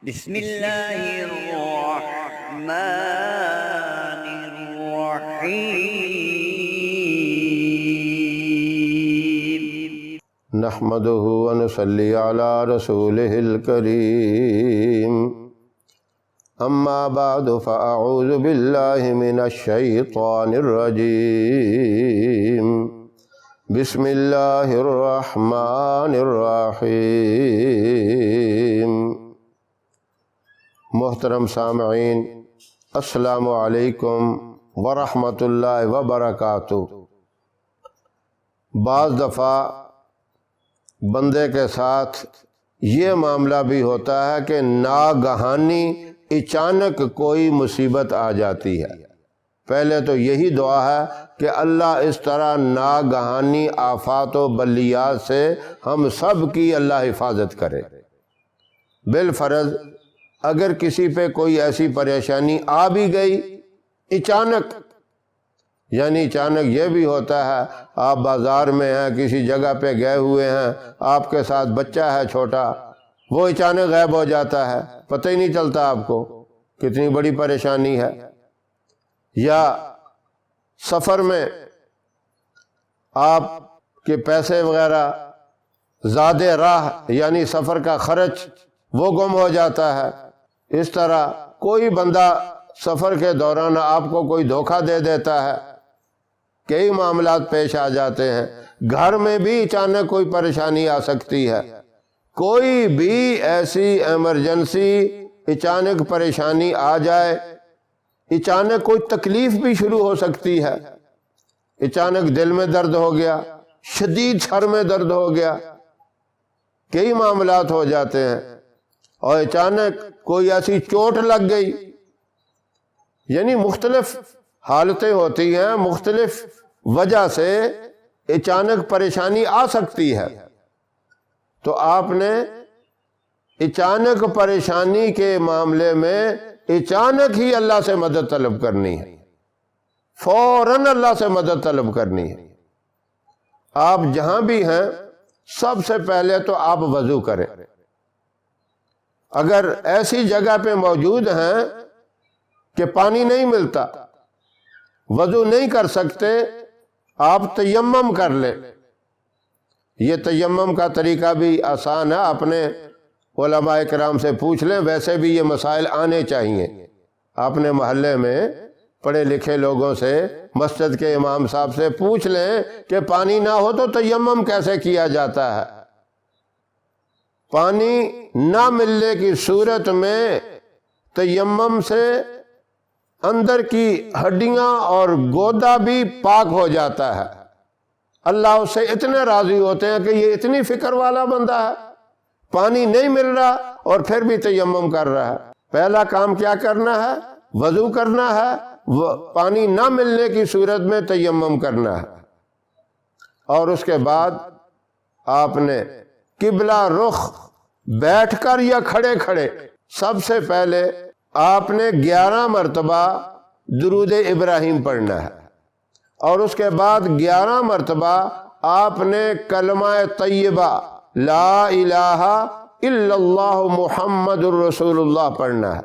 بسم اللہ الرحمن الرحیم نحمده ونصلي على رسوله الكريم اما بعد فاعوذ بالله من الشيطان الرجيم بسم الله الرحمن الرحيم۔ محترم سامعین، السلام علیکم ورحمۃ اللہ وبرکاتہ۔ بعض دفعہ بندے کے ساتھ یہ معاملہ بھی ہوتا ہے کہ ناگہانی اچانک کوئی مصیبت آ جاتی ہے۔ پہلے تو یہی دعا ہے کہ اللہ اس طرح ناگہانی آفات و بلیات سے ہم سب کی اللہ حفاظت کرے۔ بالفرض اگر کسی پہ کوئی ایسی پریشانی آ بھی گئی اچانک، یعنی اچانک یہ بھی ہوتا ہے آپ بازار میں ہیں، کسی جگہ پہ گئے ہوئے ہیں، آپ کے ساتھ بچہ ہے چھوٹا، وہ اچانک غائب ہو جاتا ہے، پتہ ہی نہیں چلتا آپ کو، کتنی بڑی پریشانی ہے۔ یا سفر میں آپ کے پیسے وغیرہ زیادہ راہ یعنی سفر کا خرچ وہ گم ہو جاتا ہے۔ اس طرح کوئی بندہ سفر کے دوران آپ کو کوئی دھوکہ دے دیتا ہے، کئی معاملات پیش آ جاتے ہیں۔ گھر میں بھی اچانک کوئی پریشانی آ سکتی ہے، کوئی بھی ایسی ایمرجنسی اچانک پریشانی آ جائے، اچانک کوئی تکلیف بھی شروع ہو سکتی ہے، اچانک دل میں درد ہو گیا، شدید سر میں درد ہو گیا، کئی معاملات ہو جاتے ہیں۔ اور اچانک کوئی ایسی چوٹ لگ گئی، یعنی مختلف حالتیں ہوتی ہیں، مختلف وجہ سے اچانک پریشانی آ سکتی ہے۔ تو آپ نے اچانک پریشانی کے معاملے میں اچانک ہی اللہ سے مدد طلب کرنی ہے، فوراً اللہ سے مدد طلب کرنی ہے۔ آپ جہاں بھی ہیں سب سے پہلے تو آپ وضو کریں۔ اگر ایسی جگہ پہ موجود ہیں کہ پانی نہیں ملتا، وضو نہیں کر سکتے، آپ تیمم کر لیں۔ یہ تیمم کا طریقہ بھی آسان ہے، اپنے علماء کرام سے پوچھ لیں، ویسے بھی یہ مسائل آنے چاہیے۔ اپنے محلے میں پڑھے لکھے لوگوں سے، مسجد کے امام صاحب سے پوچھ لیں کہ پانی نہ ہو تو تیمم کیسے کیا جاتا ہے۔ پانی نہ ملنے کی صورت میں تیمم سے اندر کی ہڈیاں اور گودا بھی پاک ہو جاتا ہے۔ اللہ اس سے اتنے راضی ہوتے ہیں کہ یہ اتنی فکر والا بندہ ہے، پانی نہیں مل رہا اور پھر بھی تیمم کر رہا ہے۔ پہلا کام کیا کرنا ہے؟ وضو کرنا ہے، پانی نہ ملنے کی صورت میں تیمم کرنا ہے۔ اور اس کے بعد آپ نے قبلہ رخ بیٹھ کر یا کھڑے کھڑے سب سے پہلے آپ نے 11 مرتبہ درود ابراہیم پڑھنا ہے، اور اس کے بعد 11 مرتبہ آپ نے کلمہ طیبہ لا الہ الا اللہ محمد الرسول اللہ پڑھنا ہے،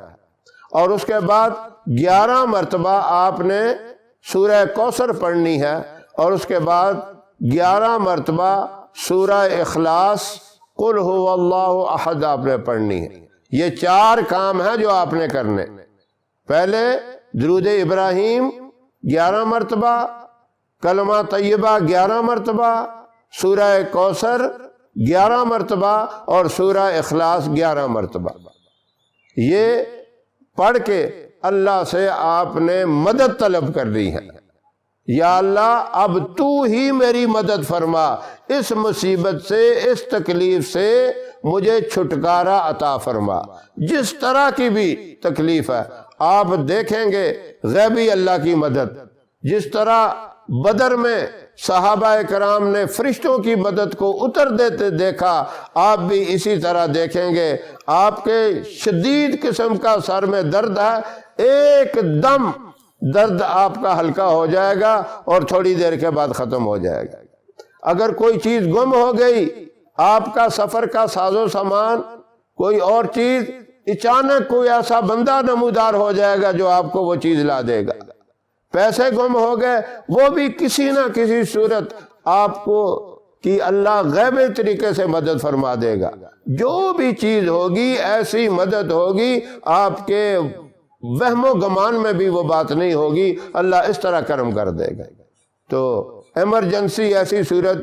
اور اس کے بعد 11 مرتبہ آپ نے سورہ کوثر پڑھنی ہے، اور اس کے بعد 11 مرتبہ سورہ اخلاص قل هو اللہ احد آپ نے پڑھنی ہے۔ یہ 4 کام ہیں جو آپ نے کرنے۔ پہلے درود ابراہیم 11 مرتبہ، کلمہ طیبہ 11 مرتبہ، سورہ کوثر 11 مرتبہ، اور سورہ اخلاص 11 مرتبہ۔ یہ پڑھ کے اللہ سے آپ نے مدد طلب کرنی ہے۔ یا اللہ اب تو ہی میری مدد فرما، اس مصیبت سے، اس تکلیف سے مجھے چھٹکارا عطا فرما، جس طرح کی بھی تکلیف ہے۔ آپ دیکھیں گے غیبی اللہ کی مدد، جس طرح بدر میں صحابہ کرام نے فرشتوں کی مدد کو اتر دیتے دیکھا، آپ بھی اسی طرح دیکھیں گے۔ آپ کے شدید قسم کا سر میں درد ہے، ایک دم درد آپ کا ہلکا ہو جائے گا اور تھوڑی دیر کے بعد ختم ہو جائے گا۔ اگر کوئی چیز گم ہو گئی، آپ کا سفر کا ساز و سامان، کوئی اور چیز اچانک کوئی ایسا بندہ نمودار ہو جائے گا جو آپ کو وہ چیز لا دے گا۔ پیسے گم ہو گئے، وہ بھی کسی نہ کسی صورت آپ کو کہ اللہ غیبی طریقے سے مدد فرما دے گا۔ جو بھی چیز ہوگی ایسی مدد ہوگی، آپ کے وہم و گمان میں بھی وہ بات نہیں ہوگی، اللہ اس طرح کرم کر دے گا۔ تو ایمرجنسی ایسی صورت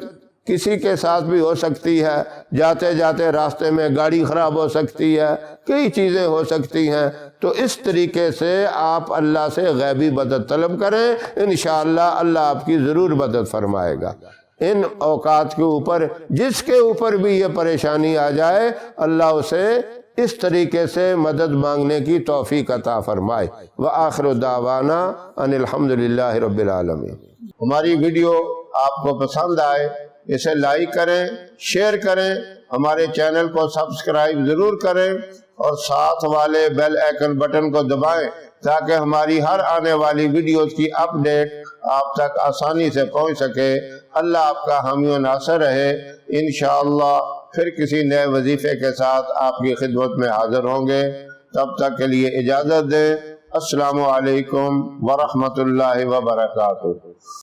کسی کے ساتھ بھی ہو سکتی ہے، جاتے جاتے راستے میں گاڑی خراب ہو سکتی ہے، کئی چیزیں ہو سکتی ہیں، تو اس طریقے سے آپ اللہ سے غیبی مدد طلب کریں، انشاءاللہ اللہ آپ کی ضرور مدد فرمائے گا۔ ان اوقات کے اوپر جس کے اوپر بھی یہ پریشانی آ جائے، اللہ اسے اس طریقے سے مدد مانگنے کی توفیق عطا فرمائے۔ وآخر دعوانا ان الحمدللہ رب العالمین۔ ہماری ویڈیو آپ کو پسند آئے اسے لائک کریں، شیئر کریں، ہمارے چینل کو سبسکرائب ضرور کریں اور ساتھ والے بیل آئیکن بٹن کو دبائیں تاکہ ہماری ہر آنے والی ویڈیوز کی اپڈیٹ آپ تک آسانی سے پہنچ سکے۔ اللہ آپ کا حامی و ناصر رہے۔ انشاءاللہ پھر کسی نئے وظیفے کے ساتھ آپ کی خدمت میں حاضر ہوں گے، تب تک کے لیے اجازت دیں۔ السلام علیکم ورحمۃ اللہ وبرکاتہ۔